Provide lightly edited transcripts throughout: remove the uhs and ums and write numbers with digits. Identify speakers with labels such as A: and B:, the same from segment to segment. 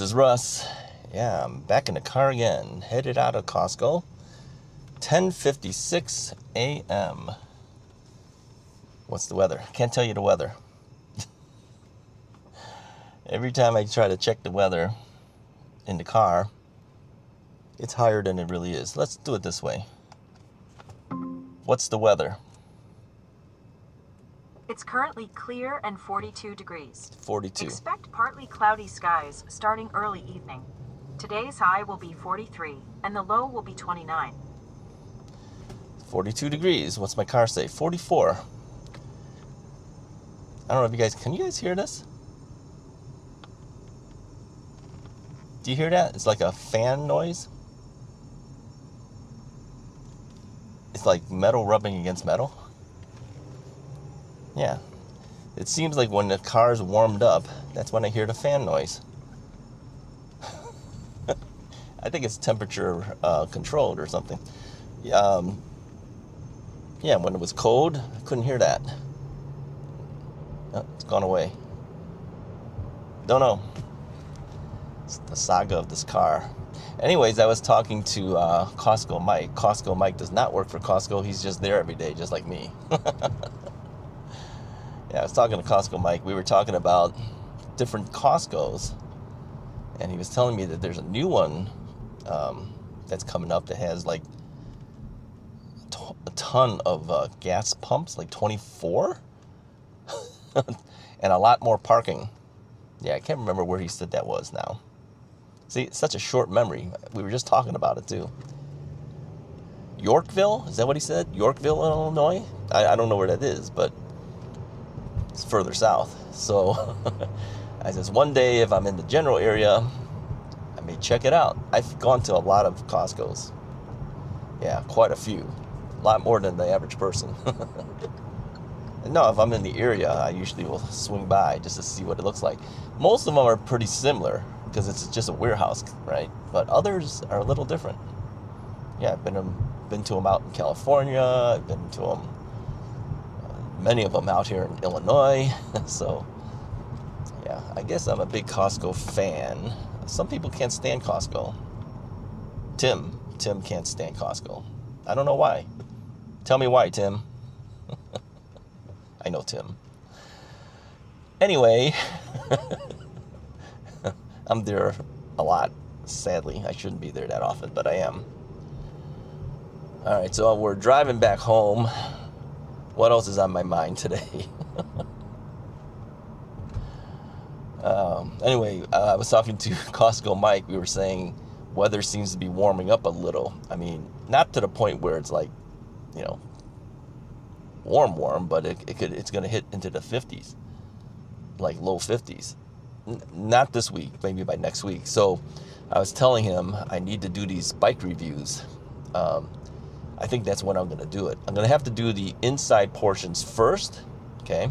A: this is Russ. Yeah, I'm back in the car again, headed out of Costco. 10:56 a.m. What's the weather? Can't tell you the weather. Every time I try to check the weather in the car, it's higher than it really is. Let's do it this way. What's the weather?
B: It's currently clear and 42 degrees.
A: 42.
B: Expect partly cloudy skies starting early evening. Today's high will be 43 and the low will be 29.
A: 42 degrees. What's my car say? 44. I don't know if can you guys hear this? Do you hear that? It's like a fan noise. It's like metal rubbing against metal. Yeah. It seems like when the car's warmed up, that's when I hear the fan noise. I think it's temperature controlled or something. Yeah, when it was cold, I couldn't hear that. Oh, it's gone away. Don't know. It's the saga of this car. Anyways, I was talking to Costco Mike. Costco Mike does not work for Costco. He's just there every day, just like me. Yeah, I was talking to Costco Mike. We were talking about different Costcos. And he was telling me that there's a new one that's coming up that has like a ton of gas pumps, like 24. And a lot more parking. Yeah, I can't remember where he said that was now. See, it's such a short memory. We were just talking about it too. Yorkville? Is that what he said? Yorkville, Illinois? I don't know where that is, but it's further south. So I says, one day if I'm in the general area, I may check it out. I've gone to a lot of Costco's. Yeah, quite a few. A lot more than the average person. No, if I'm in the area, I usually will swing by just to see what it looks like. Most of them are pretty similar because it's just a warehouse, right? But others are a little different. Yeah, I've been to them out in California. I've been to them, many of them out here in Illinois. So, yeah, I guess I'm a big Costco fan. Some people can't stand Costco. Tim can't stand Costco. I don't know why. Tell me why, Tim. I know Tim. Anyway, I'm there a lot, sadly. I shouldn't be there that often, but I am. All right, so we're driving back home. What else is on my mind today? Anyway, I was talking to Costco Mike. We were saying weather seems to be warming up a little. I mean, not to the point where it's like, you know, warm, but it's going to hit into the 50s, like low 50s. Not this week, maybe by next week. So I was telling him I need to do these bike reviews. I think that's when I'm going to do it. I'm going to have to do the inside portions first, okay?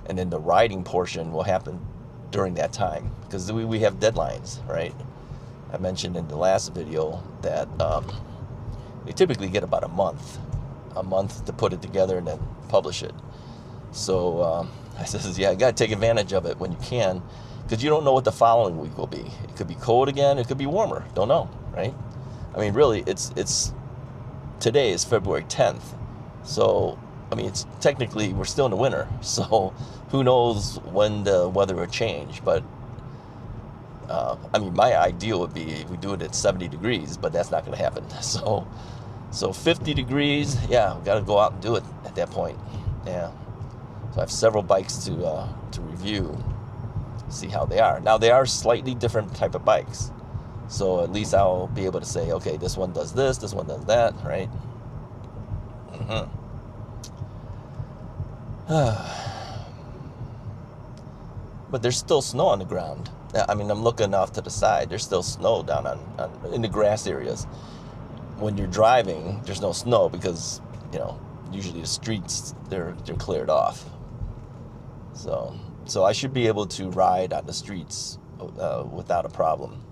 A: And then the riding portion will happen during that time because we have deadlines, right? I mentioned in the last video that we typically get about a month to put it together and then publish it. So I says, yeah, I got to take advantage of it when you can because you don't know what the following week will be. It could be cold again. It could be warmer. Don't know, right? I mean, really, it's today is February 10th. So, I mean, it's technically, we're still in the winter. So who knows when the weather will change. But, I mean, my ideal would be if we do it at 70 degrees, but that's not going to happen. So 50 degrees, yeah, we've got to go out and do it at that point. Yeah. So I have several bikes to review, see how they are. Now, they are slightly different type of bikes. So at least I'll be able to say, okay, this one does this one does that, right? But there's still snow on the ground. I mean, I'm looking off to the side. There's still snow down in the grass areas. When you're driving, there's no snow because, you know, usually the streets, they're cleared off. So I should be able to ride on the streets without a problem.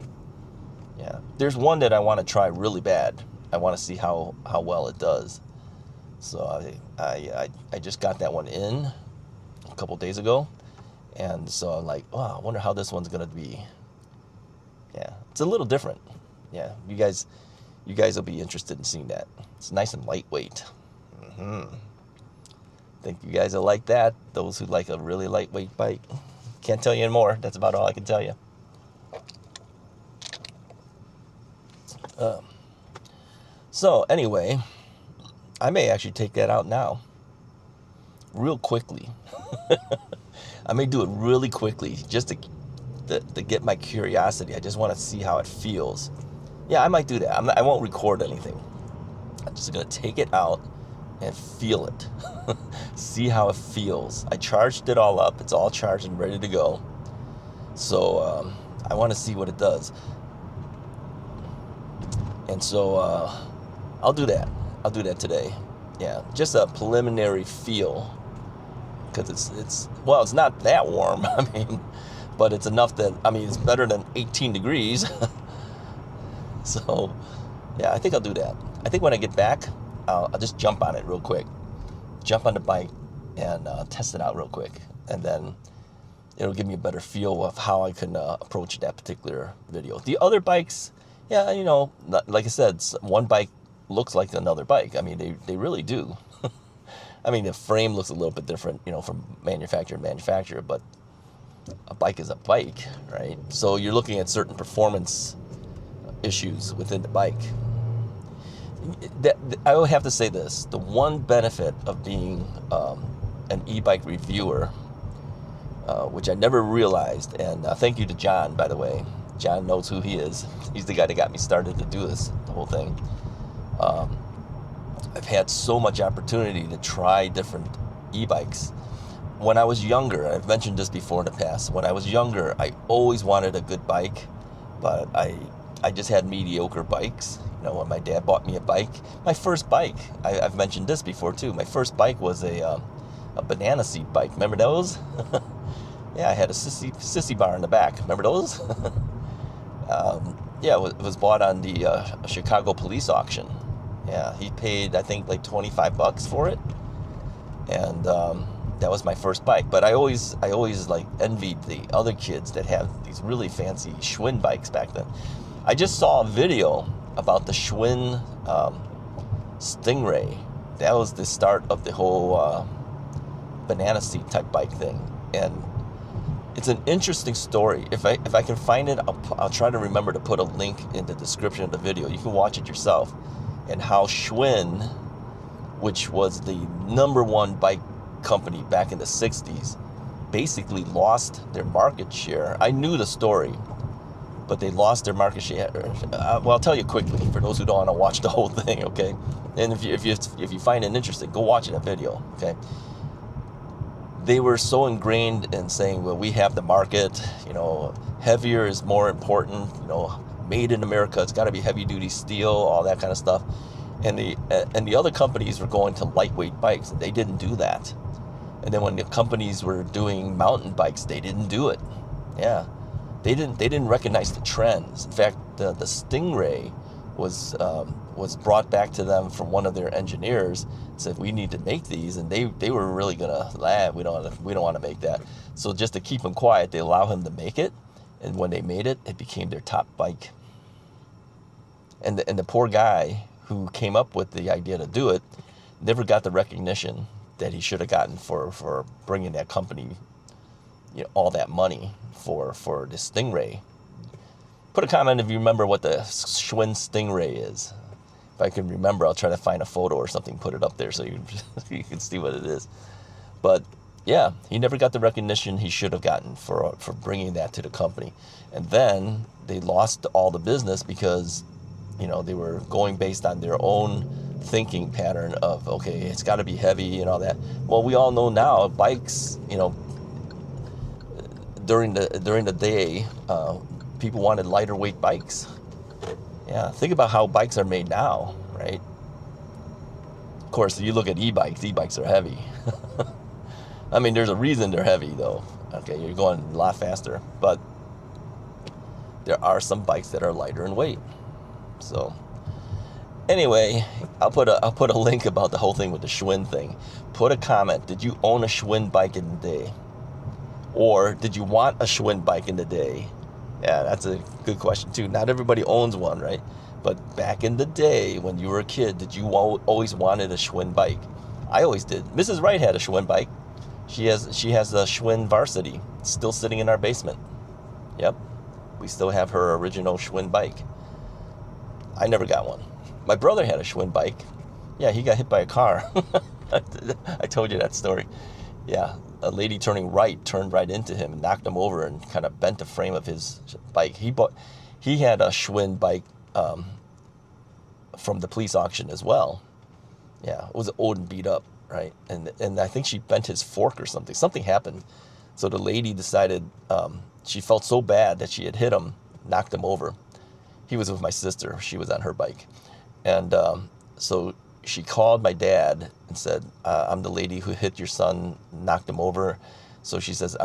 A: Yeah. There's one that I want to try really bad. I want to see how well it does. So I just got that one in a couple days ago. And so I'm like, oh, I wonder how this one's going to be. It's a little different. Yeah, you guys will be interested in seeing that. It's nice and lightweight. Think you guys will like that. Those who like a really lightweight bike. Can't tell you anymore. That's about all I can tell you. So anyway, I may actually take that out now, real quickly. I may do it really quickly just to get my curiosity. I just want to see how it feels. Yeah, I might do that. I won't record anything. I'm just gonna take it out and feel it. See how it feels. I charged it all up. It's all charged and ready to go. So I want to see what it does. And so I'll do that. I'll do that today. Yeah, just a preliminary feel, because it's not that warm. I mean, but it's enough that, I mean, it's better than 18 degrees. So yeah, I think I'll do that. I think when I get back, I'll just jump on it real quick. Jump on the bike and test it out real quick, and then it'll give me a better feel of how I can approach that particular video. The other bikes, yeah, you know, like I said, one bike looks like another bike. I mean, they really do. I mean, the frame looks a little bit different, you know, from manufacturer to manufacturer, but a bike is a bike, right? So you're looking at certain performance issues within the bike. I would have to say this: the one benefit of being an e-bike reviewer, which I never realized, and thank you to John, by the way. John knows who he is. He's the guy that got me started to do this, the whole thing. I've had so much opportunity to try different e-bikes. When I was younger, I've mentioned this before in the past, when I was younger, I always wanted a good bike, but I just had mediocre bikes. You know, when my dad bought me a bike, my first bike, I've mentioned this before too, my first bike was a banana seat bike. Remember those? Yeah, I had a sissy bar in the back. Remember those? Yeah, it was bought on the Chicago police auction. Yeah, he paid, I think, like $25 for it, and that was my first bike. But I always like envied the other kids that had these really fancy Schwinn bikes back then. I just saw a video about the Schwinn Stingray. That was the start of the whole banana seat type bike thing, and it's an interesting story. If I can find it, I'll try to remember to put a link in the description of the video. You can watch it yourself, and how Schwinn, which was the #1 bike company back in the 60s, basically lost their market share. I knew the story, but they lost their market share. Well, I'll tell you quickly for those who don't want to watch the whole thing, okay? And if you find it interesting, go watch that video, okay? They were so ingrained in saying, well, we have the market, you know, heavier is more important, you know, made in America, it's got to be heavy duty steel, all that kind of stuff. And the other companies were going to lightweight bikes, and they didn't do that. And then when the companies were doing mountain bikes, they didn't do it. Yeah, they didn't recognize the trends. In fact, the Stingray was brought back to them from one of their engineers. Said, we need to make these, and they were really gonna, we don't want to make that. So just to keep him quiet, they allow him to make it, and when they made it, it became their top bike. And the poor guy who came up with the idea to do it never got the recognition that he should have gotten for bringing that company, you know, all that money for the Stingray. Put a comment if you remember what the Schwinn Stingray is. If I can remember, I'll try to find a photo or something, put it up there so you can see what it is. But yeah, he never got the recognition he should have gotten for bringing that to the company. And then they lost all the business because, you know, they were going based on their own thinking pattern of, okay, it's got to be heavy and all that. Well, we all know now bikes, you know, during the day, people wanted lighter weight bikes. Yeah, think about how bikes are made now, right? Of course, you look at e-bikes are heavy. I mean, there's a reason they're heavy, though. Okay, you're going a lot faster, but there are some bikes that are lighter in weight. So, anyway, I'll put a link about the whole thing with the Schwinn thing. Put a comment. Did you own a Schwinn bike in the day? Or did you want a Schwinn bike in the day? Yeah, that's a good question too. Not everybody owns one, right? But back in the day when you were a kid, did you always wanted a Schwinn bike? I always did. Mrs. Wright had a Schwinn bike. She has a Schwinn Varsity still sitting in our basement. Yep. We still have her original Schwinn bike. I never got one. My brother had a Schwinn bike. Yeah, he got hit by a car. I told you that story. Yeah, a lady turning right turned right into him and knocked him over and kind of bent the frame of his bike. He had a Schwinn bike from the police auction as well. Yeah, it was old and beat up, right? And I think she bent his fork or something. Something happened. So the lady decided she felt so bad that she had hit him, knocked him over. He was with my sister. She was on her bike. And so she called my dad and said, I'm the lady who hit your son, knocked him over. So she says,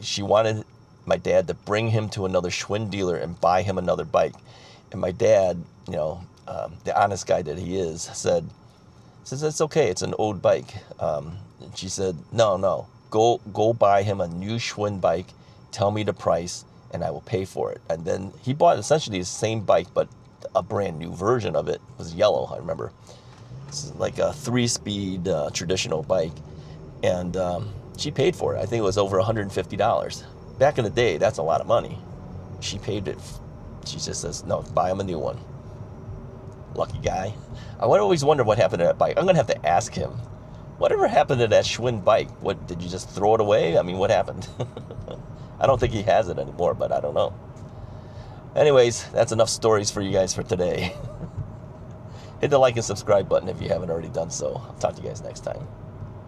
A: she wanted my dad to bring him to another Schwinn dealer and buy him another bike. And my dad, the honest guy that he is, says, it's okay, it's an old bike. And she said, no, go buy him a new Schwinn bike, tell me the price, and I will pay for it. And then he bought essentially the same bike, but a brand new version of it. It was yellow, I remember. It's like a 3-speed traditional bike. And she paid for it. I think it was over $150. Back in the day, that's a lot of money. She paid it. She just says, no, buy him a new one. Lucky guy. I would always wonder what happened to that bike. I'm going to have to ask him. Whatever happened to that Schwinn bike? What, did you just throw it away? I mean, what happened? I don't think he has it anymore, but I don't know. Anyways, that's enough stories for you guys for today. Hit the like and subscribe button if you haven't already done so. I'll talk to you guys next time.